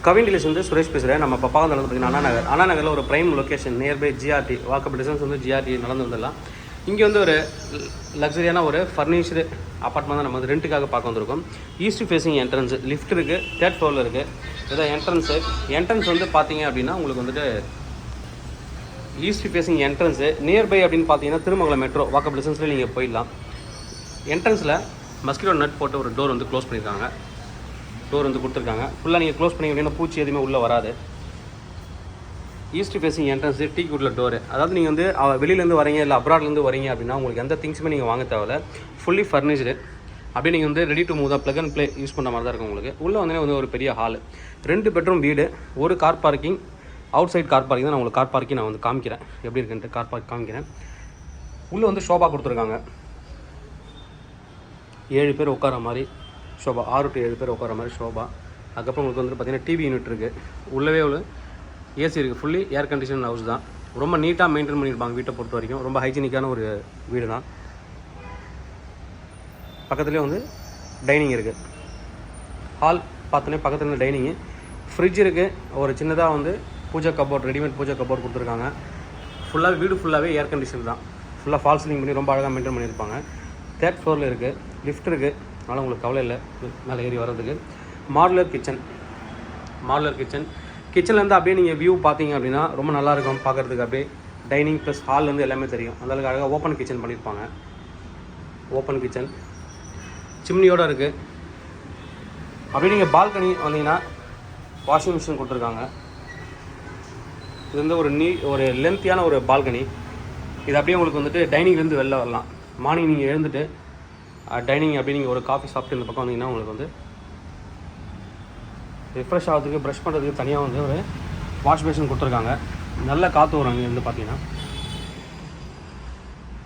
Kavin dealers வந்து சுரேஷ் பேசுகிறேன். நம்ம இப்போ பார்க்க நடந்து பார்த்தீங்கன்னா அண்ணா நகரில் ஒரு prime location nearby GRT walkable distance வந்து ஜிஆர்டி நடந்து வந்துடலாம். இங்கே வந்து ஒரு லக்ஸரியான ஒரு ஃபர்னிச்சர் அப்பார்ட்மெண்ட் தான் நம்ம வந்து ரெண்ட்டுக்காக பார்க்க வந்திருக்கோம். ஈஸ்ட் ஃபேஸிங் என்ட்ரன்ஸ் லிஃப்ட் இருக்குது, 3rd ஃப்ளோரில் இருக்குது. இதான் என்ட்ரன்ஸ் வந்து பார்த்தீங்க அப்படின்னா உங்களுக்கு வந்துட்டு ஈஸ்ட் ஃபேஸிங் என்ட்ரன்ஸு நியர்பை அப்படின்னு பார்த்தீங்கன்னா திருமங்கலம் மெட்ரோ வாக்கபிள் டிஸ்டன்ஸில் நீங்கள் போயிடலாம். என்ட்ரன்ஸில் மஸ்கிட்டோ நட் போட்டு ஒரு டோர் வந்து க்ளோஸ் பண்ணியிருக்காங்க. டோர் வந்து கொடுத்துருக்காங்க. ஃபுல்லாக நீங்கள் க்ளோஸ் பண்ணி அப்படின்னா பூச்சி எதுவுமே உள்ளே வராது. ஈஸ்ட் ஃபேஸிங் என்ட்ரன்ஸு டீ குட்டில் டோரு. அதாவது நீங்கள் வந்து வெளியிலேருந்து வரீங்க இல்லை அப்ராட்லேருந்து வரீங்க அப்படின்னா உங்களுக்கு எந்த திங்ஸுமே நீங்கள் வாங்க தேவையில்ல. Fully furnished. அப்படியே நீங்கள் வந்து ரெடி டு மூவ் தான், ப்ளக் அண்ட் ப்ளே யூஸ் பண்ணுற மாதிரி தான் இருக்கும் உங்களுக்கு. உள்ளே வந்து ஒரு பெரிய ஹால், 2 பெட்ரூம் வீடு, ஒரு car parking, outside car parking தான். நான் உங்களுக்கு கார் பார்க்கிங் நான் வந்து காமிக்கிறேன் எப்படி இருக்குன்ட்டு. கார் பார்க் காமிக்கிறேன். உள்ளே வந்து ஷோபா கொடுத்துருக்காங்க. 7 பேர் உட்கார மாதிரி ஷோபா, 6 to 7 பேர் உட்கார மாதிரி ஷோபா. அதுக்கப்புறம் உங்களுக்கு வந்து பார்த்திங்கன்னா டிவி யூனிட் இருக்குது. உள்ளவே ஒரு ஏசி இருக்குது. ஃபுல்லி ஏர் கண்டிஷன் ஹவுஸ் தான். ரொம்ப நீட்டாக மெயின்டைன் பண்ணியிருப்பாங்க வீட்டை பொறுத்த வரைக்கும். ரொம்ப ஹைஜீனிக்கான ஒரு வீடு தான். பக்கத்துலேயே வந்து டைனிங் இருக்குது. ஹால் பார்த்தோன்னே பக்கத்தில் டைனிங்கு, ஃப்ரிட்ஜ் இருக்குது. ஒரு சின்னதாக வந்து puja cupboard, readymade puja cupboard கொடுத்துருக்காங்க. ஃபுல்லாக வீடு ஃபுல்லாகவே ஏர் கண்டிஷன் தான். ஃபுல்லாக ஃபால் சீலிங் பண்ணி ரொம்ப அழகாக மெயின்டைன் பண்ணியிருப்பாங்க. 3rd ஃப்ளோரில் இருக்குது. லிஃப்ட் இருக்குது. அதனால் உங்களுக்கு கவலை இல்லை மேலே ஏறி வர்றதுக்கு. Modular kitchen. கிச்சன்லேருந்து அப்படியே நீங்கள் வியூ பார்த்தீங்க அப்படின்னா ரொம்ப நல்லாயிருக்கும் பார்க்குறதுக்கு. அப்படியே டைனிங் ப்ளஸ் ஹால்லேருந்து எல்லாமே தெரியும். அந்தளவுக்கு அழகாக ஓப்பன் கிச்சன் பண்ணியிருப்பாங்க. ஓப்பன் கிச்சன் சிம்னியோடு இருக்குது. அப்படியே நீங்கள் பால்கனி வந்தீங்கன்னா வாஷிங் மிஷின் கொடுத்துருக்காங்க. இது வந்து ஒரு லென்த்தியான ஒரு பால்கனி. இது அப்படியே உங்களுக்கு வந்துட்டு டைனிங்லேருந்து வெளில வரலாம். மார்னிங் நீங்கள் எழுந்துட்டு டைனிங் அப்படியே நீங்கள் ஒரு காஃபி சாப்பிட்டு இந்த பக்கம் வந்தீங்கன்னா உங்களுக்கு வந்து ரிஃப்ரெஷ் ஆகிறதுக்கு, ப்ரஷ் பண்ணுறதுக்கு தனியாக வந்து ஒரு வாஷ் பேஷன் கொடுத்துருக்காங்க. நல்ல காற்று வரும் அங்கேருந்து பார்த்தீங்கன்னா.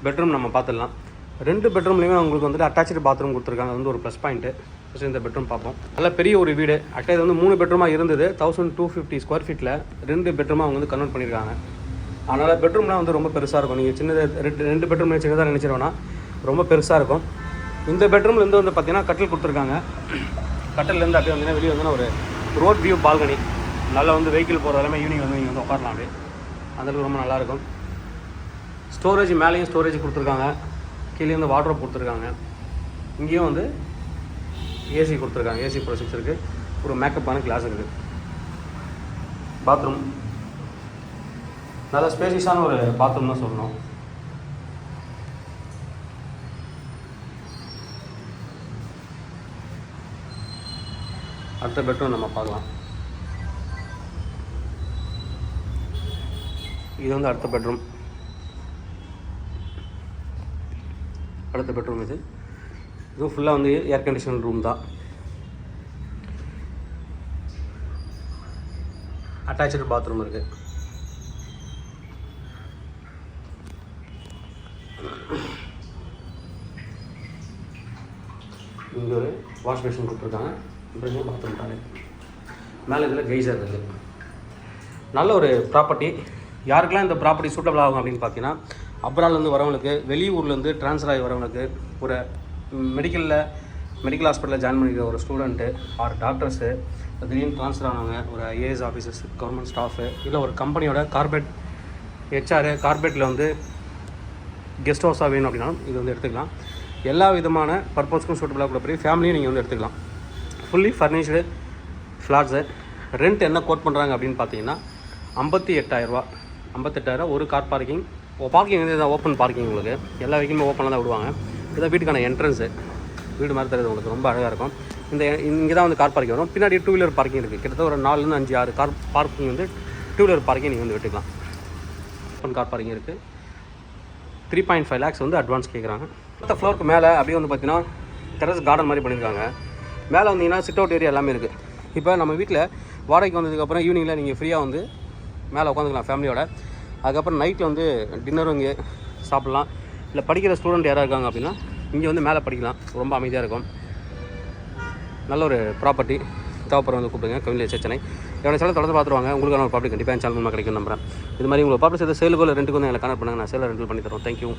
பெட்ரூம் நம்ம பார்த்துடலாம். 2 பெட்ரூம்லேயுமே உங்களுக்கு வந்துட்டு அட்டாச்சு பாத்ரூம் கொடுத்துருக்காங்க. அது வந்து ஒரு ப்ளஸ் பாயிண்ட்டு. ஃபஸ்ட்டு இந்த பெட்ரூம் பார்ப்போம். நல்ல பெரிய ஒரு வீடு. ஆக்சுவலாக இது வந்து 3 பெட்ரூமாக இருந்தது. 1250 ஸ்கொயர் ஃபீட்டில் 2 பெட்ரூமாக அவங்க வந்து கன்வெர்ட் பண்ணியிருக்காங்க. அதனால் பெட்ரூம்லாம் வந்து ரொம்ப பெருசாக இருக்கும். நீங்கள் சின்னது 2 பெட்ரூம் சின்னதாக நினச்சிருவோன்னா ரொம்ப பெருசாக இருக்கும். இந்த பெட்ரூம்லேருந்து வந்து பார்த்தீங்கன்னா கட்டில் கொடுத்துருக்காங்க. கட்டிலேருந்து அப்படியே வந்தீங்கன்னா வெளியே வந்தோன்னா ஒரு ரோட் வியூ பால்கனி. நல்லா வந்து வெஹிக்கிள் போகிற எல்லாமே ஈவினிங் வந்து நீங்கள் வந்து உட்காரலாம். அப்படியே அந்தளவுக்கு ரொம்ப நல்லாயிருக்கும். ஸ்டோரேஜ் மேலேயும் ஸ்டோரேஜ் கொடுத்துருக்காங்க. கீழே வந்து வாட்ரோப் கொடுத்துருக்காங்க. இங்கேயும் வந்து ஏசி கொடுத்துருக்காங்க. ஏசி ப்ரொசெஸ் இருக்குது. ஒரு மேக்கப்பான கிளாஸ் இருக்குது. பாத்ரூம் நல்ல ஸ்பேசியஸான ஒரு பாத்ரூம் தான் சொல்லணும். அடுத்த பெட்ரூம் நம்ம பார்க்கலாம். இது வந்து அடுத்த பெட்ரூம். இதுவும் ஃபுல்லாக வந்து ஏர் கண்டிஷன் ரூம் தான். அட்டாச்சு பாத்ரூம் இருக்குது. இங்கே ஒரு வாஷ் பேஷன் கொடுத்துருக்காங்க. இப்படி பாத்ரூம் டாய்லெட். மேலே இதில் கெய்சர் இருக்குது. நல்ல ஒரு ப்ராப்பர்ட்டி. யாருக்கெல்லாம் இந்த ப்ராப்பர்ட்டி சூட்டபிள் ஆகும் அப்படின்னு பார்த்தீங்கன்னா, அப்ராட்லேருந்து வரவங்களுக்கு, வெளியூர்லேருந்து ட்ரான்ஸ்ஃபர் ஆகி வரவங்களுக்கு, ஒரு மெடிக்கல் ஹாஸ்பிட்டலில் ஜாயின் பண்ணிக்கிற ஒரு ஸ்டூடெண்ட்டு ஆர் டாக்டர்ஸு, திடீர்னு ட்ரான்ஸ்ஃபர் ஆனவங்க, ஒரு ஐஏஎஸ் ஆஃபீஸர்ஸ், கவர்மெண்ட் ஸ்டாஃபு, இல்லை ஒரு கம்பெனியோட கார்பரேட் ஹெச்ஆர், கார்பரேட்டில் வந்து கெஸ்ட் ஹவுஸாக வேணும் அப்படின்னாலும் இது வந்து எடுத்துக்கலாம். எல்லா விதமான பர்பஸ்க்கும் சூட்டபிளாக கூட போய் ஃபேமிலியும் நீங்கள் வந்து எடுத்துக்கலாம். Fully furnished flats. ரெண்ட் என்ன கோட் பண்ணுறாங்க அப்படின்னு பார்த்தீங்கன்னா 58,000 ஒரு கார் பார்க்கிங். பார்க்கிங் வந்து இதான் ஓப்பன் பார்க்கிங். உங்களுக்கு எல்லா வெஹிக்கிளுமே ஓப்பனில் தான் விடுவாங்க. இதான் வீட்டுக்கான என்ட்ரன்ஸு. வீடு மாதிரி தருது உங்களுக்கு. ரொம்ப அழகாக இருக்கும். இங்கே தான் வந்து கார் பார்க்கிங் வரும். பின்னாடி 2 வீலர் பார்க்கிங் இருக்குது. கிட்டத்தட்ட ஒரு 4 to 5 கார் பார்க்கிங் வந்து 2 வீலர் பார்க்கிங் நீங்கள் வந்து விட்டுக்கலாம். ஓப்பன் கார் பார்க்கிங் இருக்குது. 3.5 lakhs வந்து அட்வான்ஸ் கேட்குறாங்க. மற்ற ஃப்ளோருக்கு மேலே அப்படியே வந்து பார்த்தீங்கன்னா டெரஸ் கார்டன் மாதிரி பண்ணியிருக்காங்க. மேலே வந்தீங்கன்னா சிட் அவுட் ஏரியா எல்லாமே இருக்குது. இப்போ நம்ம வீட்டில் வாடகைக்கு வந்ததுக்கப்புறம் ஈவினிங்கில் நீங்கள் ஃப்ரீயாக வந்து மேலே உட்காந்துக்கலாம் ஃபேமிலியோட. அதுக்கப்புறம் நைட்டில் வந்து டின்னரும் இங்கே சாப்பிட்லாம். இல்லை படிக்கிற ஸ்டூடெண்ட் யாராக இருக்காங்க அப்படின்னா இங்கே வந்து மேலே படிக்கலாம். ரொம்ப அமைதியாக இருக்கும். நல்ல ஒரு ப்ராப்பர்ட்டி. தேவைப்படுற வந்து கூப்பிடுங்க. கவின் சென்னை என்னோட சேனல் தொடர்ந்து பார்த்துருவாங்க. உங்களுக்கான ஒரு ப்ராப்பர்ட்டி கண்டிப்பாக என் சேனல் மூலமாக கிடைக்கும் நம்புறேன். இது மாதிரி உங்களுக்கு ப்ராப்பர்ட்டி சேலுக்கோ இல்லை ரெண்டுக்கு வந்து எங்களை கனெக்ட் பண்ணுங்கள். நான் சேலை ரெண்டில் பண்ணி தரோம். தேங்க்யூ.